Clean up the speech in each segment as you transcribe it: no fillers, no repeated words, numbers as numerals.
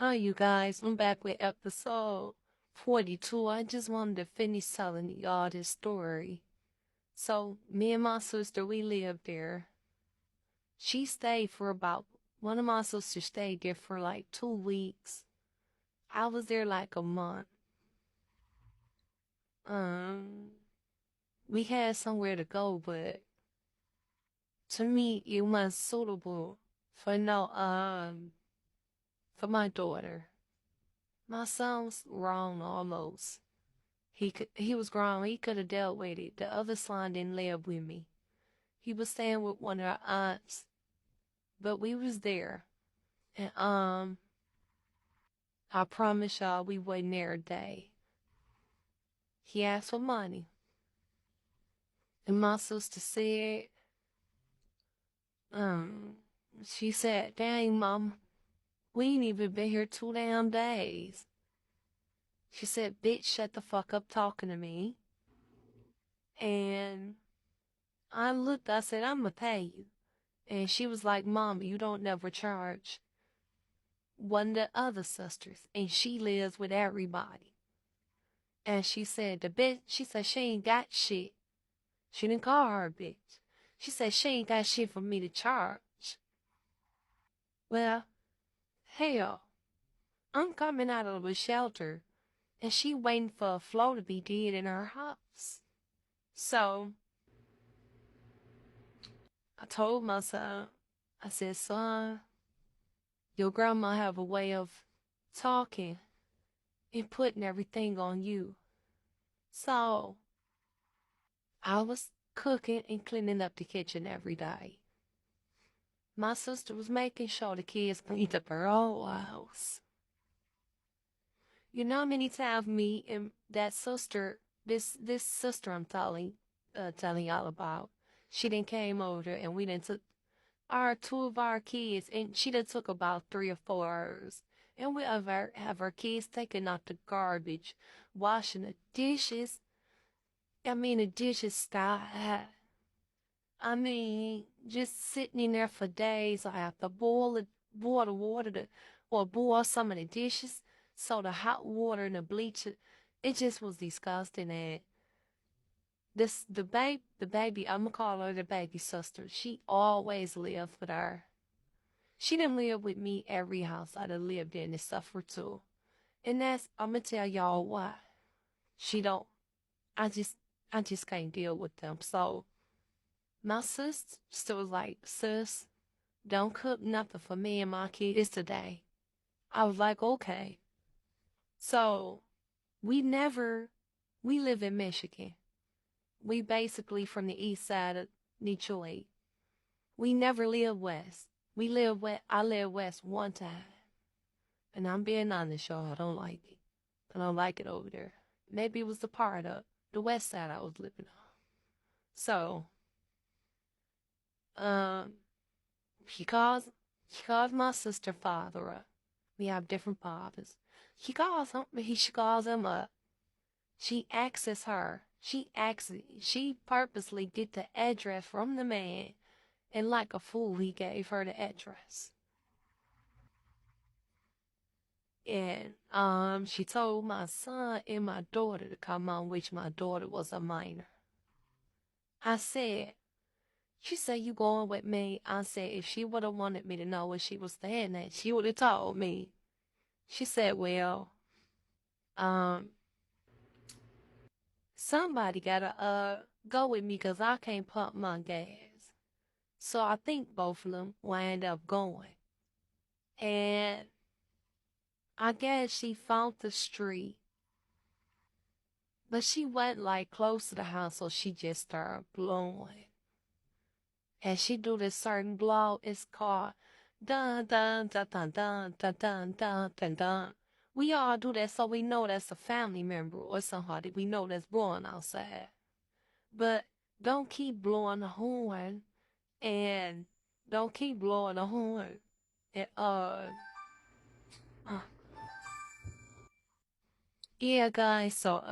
Hi, you guys. I'm back with episode 42. I just wanted to finish telling y'all this story. So, me and my sister, we lived there. She stayed for one of my sisters stayed there for like 2 weeks. I was there like a month. Um, we had somewhere to go, but to me, it wasn't suitable for for my daughter. My son's wrong almost. He was grown. He could have dealt with it. The other son didn't live with me. He was staying with one of our aunts, but we was there. And I promise y'all we wasn't there a day. He asked for money. And my sister said, um, she said, dang, mom, we ain't even been here 2 damn days. She said, bitch, shut the fuck up talking to me. And I looked, I said, I'm gonna pay you. And she was like, Mom, you don't never charge one of the other sisters, and she lives with everybody. And she said, the bitch, she said she ain't got shit. She didn't call her a bitch. She said she ain't got shit for me to charge. Well, hell, I'm coming out of a shelter, and she waiting for a flow to be dead in her house. So, I told my son, I said, son, your grandma have a way of talking and putting everything on you. So, I was cooking and cleaning up the kitchen every day. My sister was making sure the kids cleaned up her own house. You know how many times me and that sister, this sister I'm telling y'all about, she done came over and we done took two of our kids, and she done took about 3 or 4 hours. And we have our kids taking out the garbage, washing the dishes. I mean, the dishes stop. I mean, just sitting in there for days. I have to boil the water or boil some of the dishes. So the hot water and the bleach, it just was disgusting. And the baby, I'm gonna call her the baby sister. She always lived with her. She didn't live with me every house I done lived in and suffered too. And I'm gonna tell y'all why. She don't, I just can't deal with them. So, my sister was like, sis, don't cook nothing for me and my kids today. I was like, okay. So we live in Michigan. We basically from the east side of Detroit. We never live west. I lived west one time. And I'm being honest, y'all, I don't like it. I don't like it over there. Maybe it was the part of the west side I was living on. So, um, he calls my sister father up. We have different fathers. She calls him up. She asks her. She purposely get the address from the man, and like a fool, he gave her the address. And she told my son and my daughter to come on, which my daughter was a minor. I said, she said, you going with me? I said, if she would have wanted me to know where she was staying at, she would have told me. She said, well, um, somebody gotta go with me 'cause I can't pump my gas. So I think both of them wind up going. And I guess she found the street. But she wasn't like close to the house, so she just started blowing. And she do this certain blow, it's called dun dun dun dun dun dun dun dun dun dun. We all do that so we know that's a family member or somebody we know that's blowing outside. But don't keep blowing the horn, and don't keep blowing the horn. And uh yeah, guys. So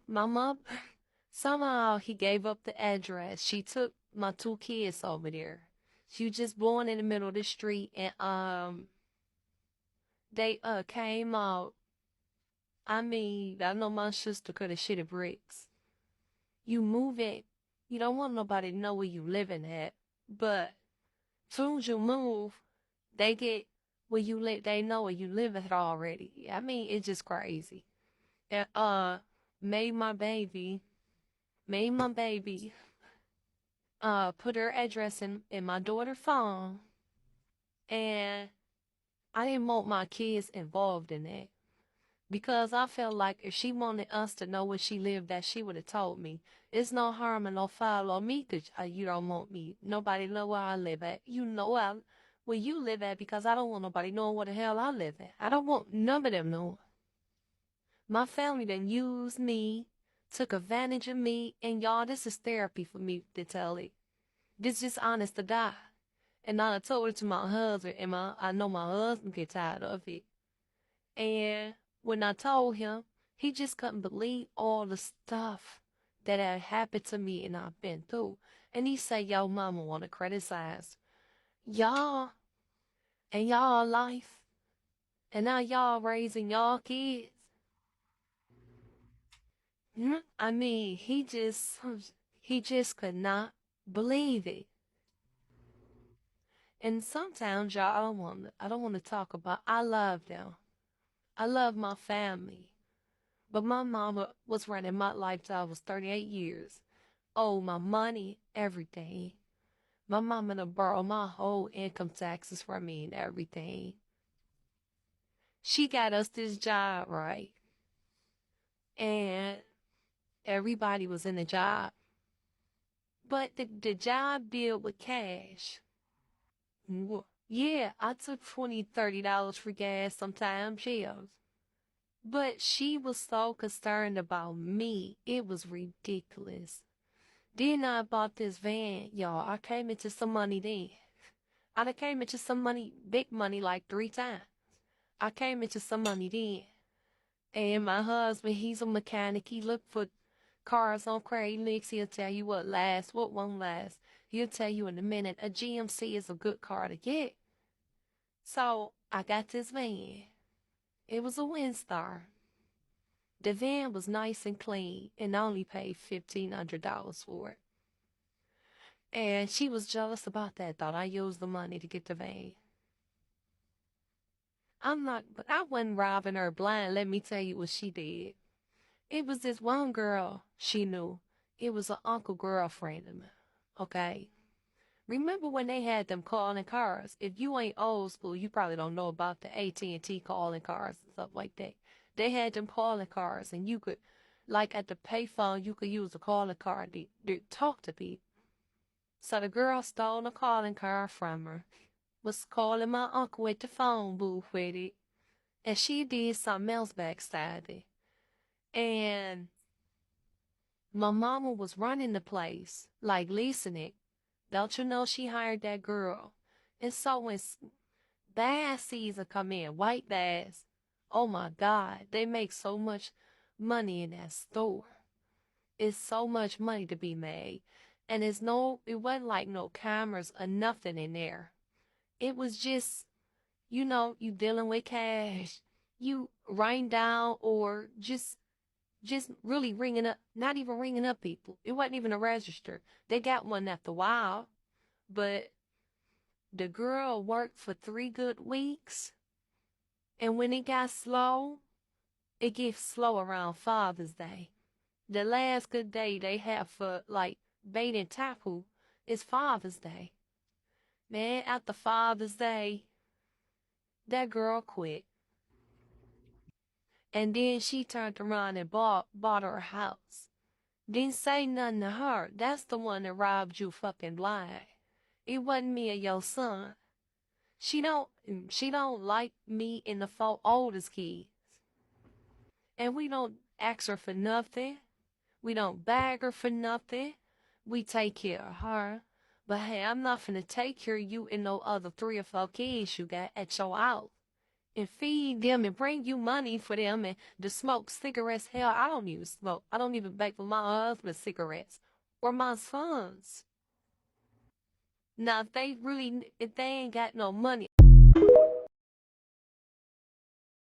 my mom, somehow he gave up the address. She took my 2 kids over there. She was just blowing in the middle of the street, and they came out. I mean, I know my sister could have shitted bricks. You move it, you don't want nobody to know where you living at. But soon as you move, they get where you live. They know where you live at already. I mean, it's just crazy. And made my baby, made my baby, put her address in my daughter's phone, and I didn't want my kids involved in that. Because I felt like if she wanted us to know where she lived, that she would have told me. It's no harm and no foul on me because you don't want me. Nobody know where I live at. You know where you live at because I don't want nobody knowing where the hell I live at. I don't want none of them knowing. My family done used me, took advantage of me, and y'all, this is therapy for me to tell it. This is honest to die. And I told it to my husband, and I know my husband get tired of it. And when I told him, he just couldn't believe all the stuff that had happened to me and I've been through. And he said, yo, mama want to criticize y'all and y'all life. And now y'all raising y'all kids. I mean, he just could not believe it. And sometimes y'all, I don't want to talk about, I love them. I love my family. But my mama was running my life till I was 38 years. Oh, my money, everything. My mama done borrowed my whole income taxes from me and everything. She got us this job, right? And everybody was in the job. But the job billed with cash. Yeah, I took $20, $30 for gas sometimes, yeah. But she was so concerned about me. It was ridiculous. Then I bought this van, y'all. I came into some money then. I done came into some money, big money, like 3 times. I came into some money then. And my husband, he's a mechanic. He look for cars on Craigslist. He'll tell you what lasts, what won't last. He'll tell you in a minute. A GMC is a good car to get. So I got this van. It was a Windstar. The van was nice and clean, and I only paid $1,500 for it. And she was jealous about that. Thought I used the money to get the van. But I wasn't robbing her blind. Let me tell you what she did. It was this one girl she knew. It was an uncle girlfriend of mine. Okay. Remember when they had them calling cars? If you ain't old school, you probably don't know about the AT&T calling cars and stuff like that. They had them calling cars, and you could, like at the payphone, you could use a calling card to talk to people. So the girl stole a calling card from her, was calling my uncle at the phone booth with it, and she did something else backside it. And my mama was running the place, like leasing it. Don't you know she hired that girl? And so when bass season come in, white bass, oh my God, they make so much money in that store. It's so much money to be made. And it wasn't like no cameras or nothing in there. It was just, you dealing with cash. You writing down or just really ringing up, not even ringing up people. It wasn't even a register. They got one after a while, but the girl worked for 3 good weeks. And when it got slow, it gets slow around Father's Day. The last good day they have for like bait and tackle is Father's Day. Man, after Father's Day, that girl quit. And then she turned around and bought her a house. Didn't say nothing to her. That's the one that robbed you fucking blind. It wasn't me or your son. She don't like me and the 4 oldest kids. And we don't ask her for nothing. We don't beg her for nothing. We take care of her. But hey, I'm not finna take care of you and no other 3 or 4 kids you got at your house. And feed them and bring you money for them and to smoke cigarettes. Hell, I don't even smoke. I don't even bake for my husband's cigarettes or my son's. Now, if they ain't got no money.